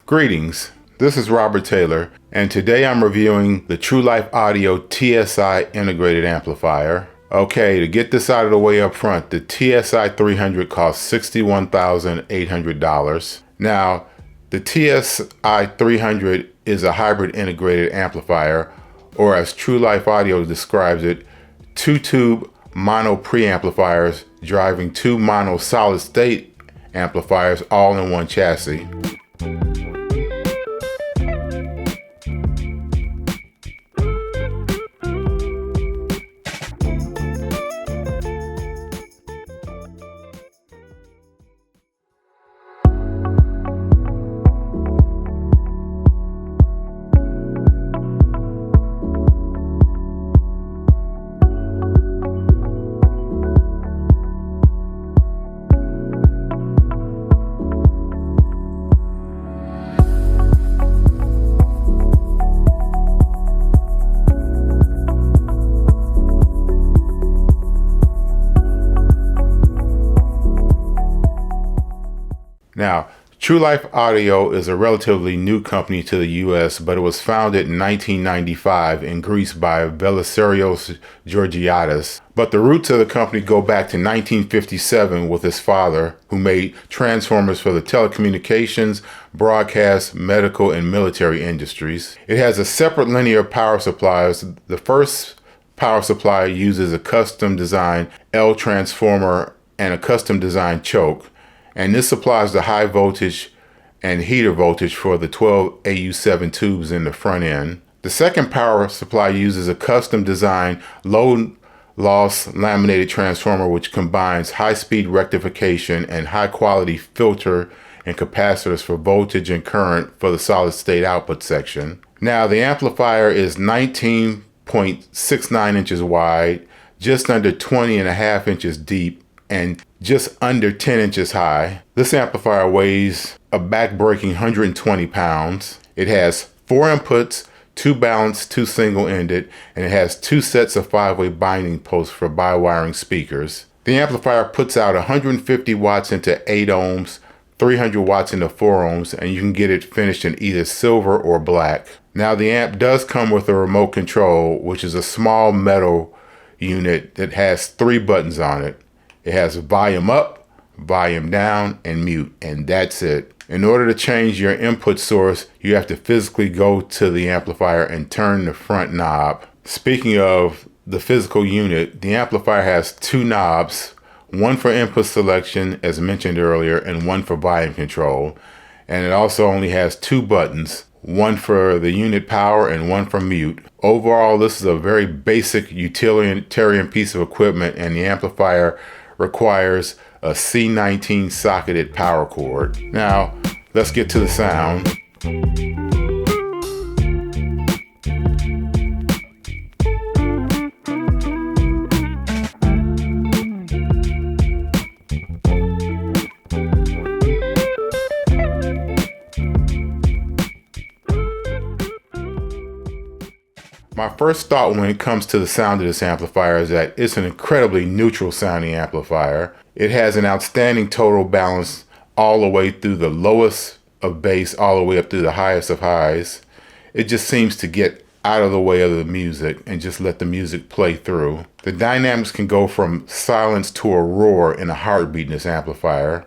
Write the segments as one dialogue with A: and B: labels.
A: Greetings, this is Robert Taylor, and today I'm reviewing the True Life Audio TSI Integrated Amplifier. Okay, to get this out of the way up front, the TSI-300 costs $61,800. Now, the TSI-300 is a hybrid integrated amplifier, or as True Life Audio describes it, two-tube mono preamplifiers driving two mono solid-state amplifiers all in one chassis. Now, True Life Audio is a relatively new company to the US, but it was founded in 1995 in Greece by Velisarios Georgiadis. But the roots of the company go back to 1957 with his father, who made transformers for the telecommunications, broadcast, medical, and military industries. It has a separate linear power supplies. The first power supply uses a custom designed L transformer and a custom designed choke. And this supplies the high voltage and heater voltage for the 12 AU7 tubes in the front end. The second power supply uses a custom designed low loss laminated transformer which combines high speed rectification and high quality filter and capacitors for voltage and current for the solid state output section. Now the amplifier is 19.69 inches wide, just under 20.5 inches deep, and just under 10 inches high. This amplifier weighs a back-breaking 120 pounds. It has 4 inputs, 2 balanced, 2 single-ended, and it has 2 sets of 5-way binding posts for bi-wiring speakers. The amplifier puts out 150 watts into 8 ohms, 300 watts into 4 ohms, and you can get it finished in either silver or black. Now the amp does come with a remote control, which is a small metal unit that has 3 buttons on it. It has volume up, volume down, and mute, and that's it. In order to change your input source, you have to physically go to the amplifier and turn the front knob. Speaking of the physical unit, the amplifier has 2 knobs, one for input selection, as mentioned earlier, and one for volume control. And it also only has 2 buttons, one for the unit power and one for mute. Overall, this is a very basic utilitarian piece of equipment, and the amplifier requires a C19 socketed power cord. Now, let's get to the sound. My first thought when it comes to the sound of this amplifier is that it's an incredibly neutral sounding amplifier. It has an outstanding total balance all the way through the lowest of bass all the way up through the highest of highs. It just seems to get out of the way of the music and just let the music play through. The dynamics can go from silence to a roar in a heartbeat in this amplifier.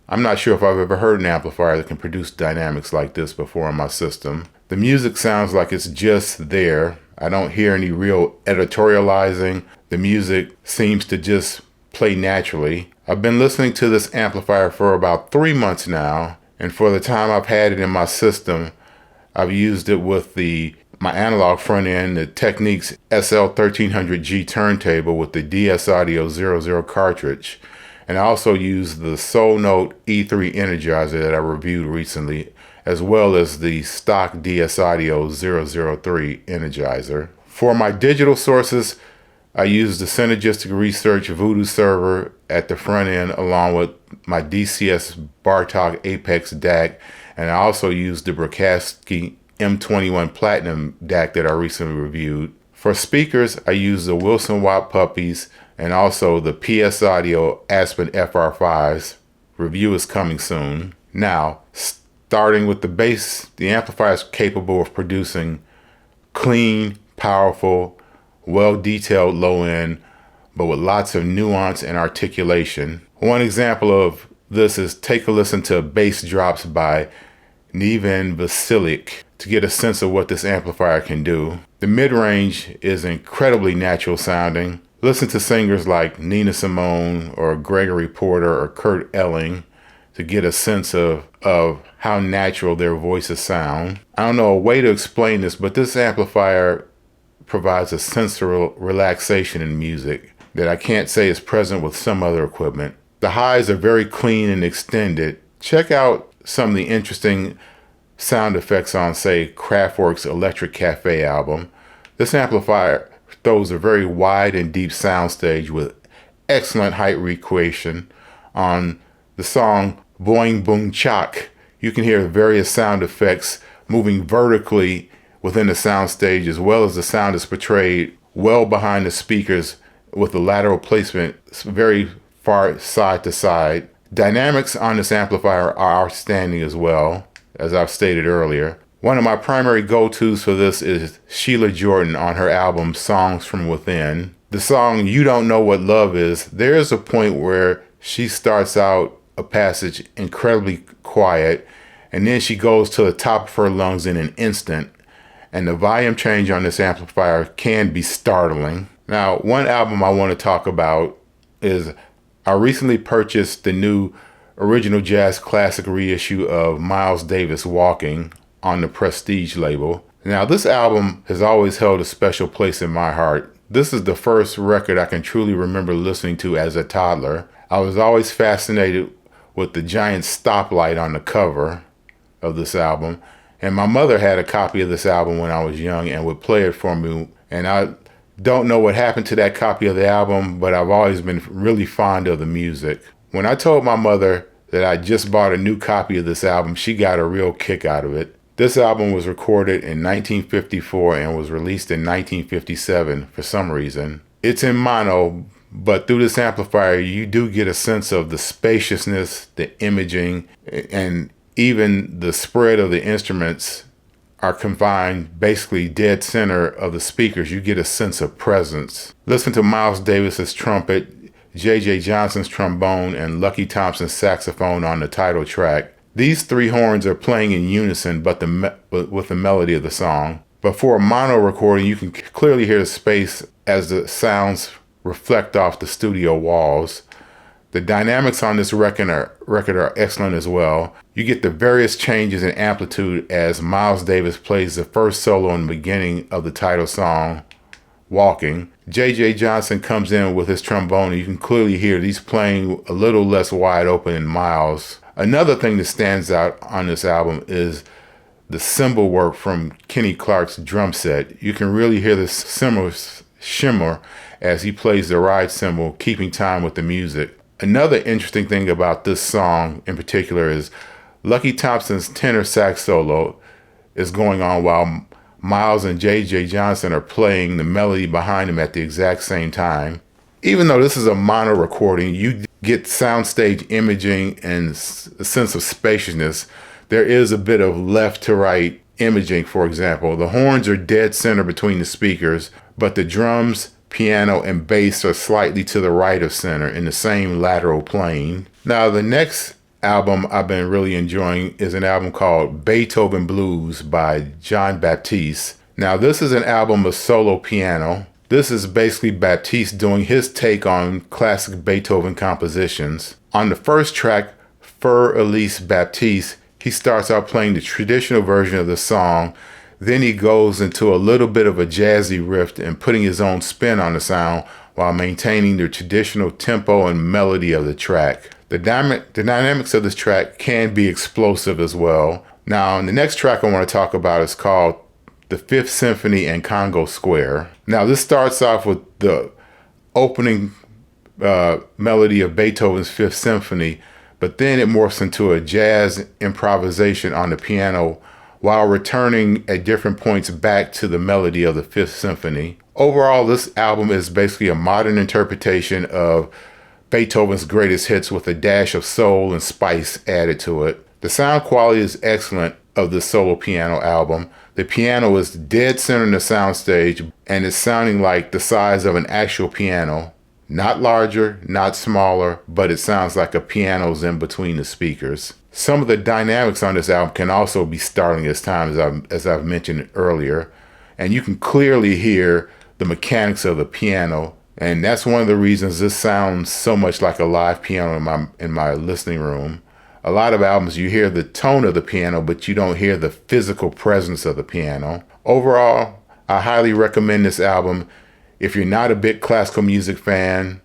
A: I'm not sure if I've ever heard an amplifier that can produce dynamics like this before in my system. The music sounds like it's just there. I don't hear any real editorializing. The music seems to just play naturally. I've been listening to this amplifier for about 3 months now, and for the time I've had it in my system, I've used it with my analog front end, the Technics SL1300G turntable with the DS Audio 00 cartridge, and I also used the Soul Note E3 Energizer that I reviewed recently, as well as the stock DS Audio 003 Energizer. For my digital sources, I used the Synergistic Research Voodoo server at the front end along with my DCS Bartok Apex DAC, and I also used the Brokowski M21 Platinum DAC that I recently reviewed. For speakers, I used the Wilson Watt Puppies and also the PS Audio Aspen FR5s. Review is coming soon. Now, Starting with the bass, the amplifier is capable of producing clean, powerful, well-detailed low end, but with lots of nuance and articulation. One example of this is take a listen to Bass Drops by Neven Vasilic to get a sense of what this amplifier can do. The mid-range is incredibly natural sounding. Listen to singers like Nina Simone or Gregory Porter or Kurt Elling to get a sense of how natural their voices sound. I don't know a way to explain this, but this amplifier provides a sensorial relaxation in music that I can't say is present with some other equipment. The highs are very clean and extended. Check out some of the interesting sound effects on, say, Kraftwerk's Electric Cafe album. This amplifier throws a very wide and deep soundstage with excellent height recreation. On the song Boing Boom Chak, you can hear various sound effects moving vertically within the soundstage, as well as the sound is portrayed well behind the speakers with the lateral placement very far side to side. Dynamics on this amplifier are outstanding as well, as I've stated earlier. One of my primary go-tos for this is Sheila Jordan on her album Songs from Within. The song You Don't Know What Love Is, there is a point where she starts out a passage incredibly quiet, and then she goes to the top of her lungs in an instant, and the volume change on this amplifier can be startling. Now, one album I want to talk about is I recently purchased the new original jazz classic reissue of Miles Davis' Walking on the Prestige label. Now, this album has always held a special place in my heart. This is the first record I can truly remember listening to as a toddler. I was always fascinated with the giant stoplight on the cover of this album, and my mother had a copy of this album when I was young and would play it for me, and I don't know what happened to that copy of the album, but I've always been really fond of the music. When I told my mother that I just bought a new copy of this album, she got a real kick out of it. This album was recorded in 1954 and was released in 1957 for some reason. It's in mono, but through this amplifier, you do get a sense of the spaciousness, the imaging, and even the spread of the instruments are confined basically dead center of the speakers. You get a sense of presence. Listen to Miles Davis's trumpet, J.J. Johnson's trombone, and Lucky Thompson's saxophone on the title track. These three horns are playing in unison with the melody of the song. But for a mono recording, you can clearly hear the space as the sounds reflect off the studio walls. The dynamics on this record are excellent as well. You get the various changes in amplitude as Miles Davis plays the first solo in the beginning of the title song, Walking. J.J. Johnson comes in with his trombone, and you can clearly hear he's playing a little less wide open than Miles. Another thing that stands out on this album is the cymbal work from Kenny Clark's drum set. You can really hear the cymbal shimmer as he plays the ride cymbal, keeping time with the music. Another interesting thing about this song in particular is Lucky Thompson's tenor sax solo is going on while Miles and J.J. Johnson are playing the melody behind him at the exact same time. Even though this is a mono recording, you get soundstage imaging and a sense of spaciousness. There is a bit of left to right imaging, for example. The horns are dead center between the speakers, but the drums, piano, and bass are slightly to the right of center in the same lateral plane. Now, the next album I've been really enjoying is an album called Beethoven Blues by John Baptiste. Now, this is an album of solo piano. This is basically Baptiste doing his take on classic Beethoven compositions. On the first track, Fur Elise Baptiste, he starts out playing the traditional version of the song. Then he goes into a little bit of a jazzy riff and putting his own spin on the sound while maintaining the traditional tempo and melody of the track. The dynamics of this track can be explosive as well. Now, the next track I want to talk about is called The Fifth Symphony and Congo Square. Now, this starts off with the opening melody of Beethoven's Fifth Symphony, but then it morphs into a jazz improvisation on the piano while returning at different points back to the melody of the Fifth Symphony. Overall, this album is basically a modern interpretation of Beethoven's greatest hits with a dash of soul and spice added to it. The sound quality is excellent of the solo piano album. The piano is dead center in the soundstage and is sounding like the size of an actual piano. Not larger, not smaller, but it sounds like a piano's in between the speakers. Some of the dynamics on this album can also be startling at times, as I've mentioned earlier, and you can clearly hear the mechanics of the piano, and that's one of the reasons this sounds so much like a live piano in my listening room. A lot of albums you hear the tone of the piano, but you don't hear the physical presence of the piano. Overall, I highly recommend this album if you're not a big classical music fan,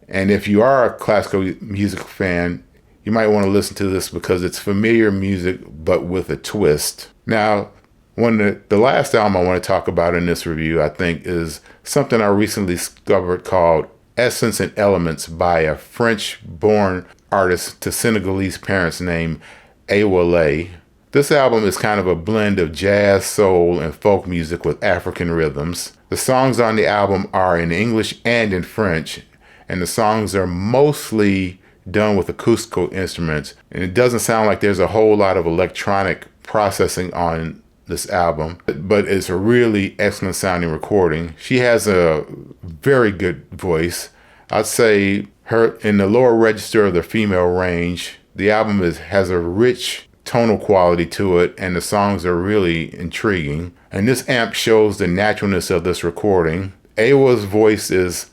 A: and if you are a classical music fan, you might want to listen to this because it's familiar music but with a twist. Now, the last album I want to talk about in this review, I think, is something I recently discovered called Essence and Elements by a French-born artist to Senegalese parents named Awale. This album is kind of a blend of jazz, soul, and folk music with African rhythms. The songs on the album are in English and in French, and the songs are mostly done with acoustical instruments, and it doesn't sound like there's a whole lot of electronic processing on this album, but it's a really excellent sounding recording. She has a very good voice. I'd say her in the lower register of the female range. The album has a rich tonal quality to it, and the songs are really intriguing. And this amp shows the naturalness of this recording. Awa's voice is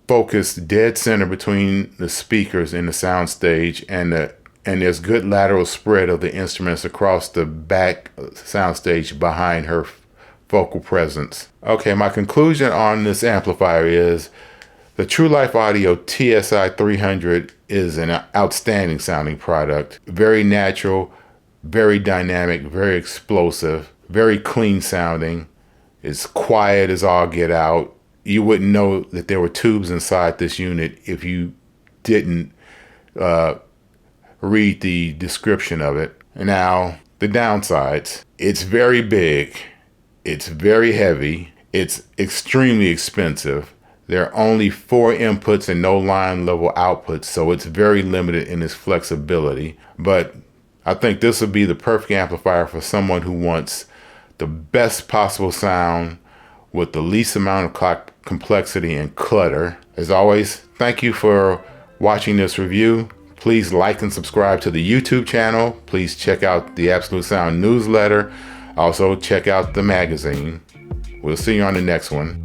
A: focused dead center between the speakers in the soundstage, and there's good lateral spread of the instruments across the back soundstage behind her vocal presence. Okay, my conclusion on this amplifier is the True Life Audio TSI-300 is an outstanding sounding product. Very natural, very dynamic, very explosive, very clean sounding. It's quiet as all get out. You wouldn't know that there were tubes inside this unit if you didn't read the description of it. Now, the downsides. It's very big. It's very heavy. It's extremely expensive. There are only 4 inputs and no line level outputs, so it's very limited in its flexibility. But I think this would be the perfect amplifier for someone who wants the best possible sound with the least amount of complexity and clutter. As always, thank you for watching this review. Please like and subscribe to the YouTube channel. Please check out the Absolute Sound newsletter. Also, check out the magazine. We'll see you on the next one.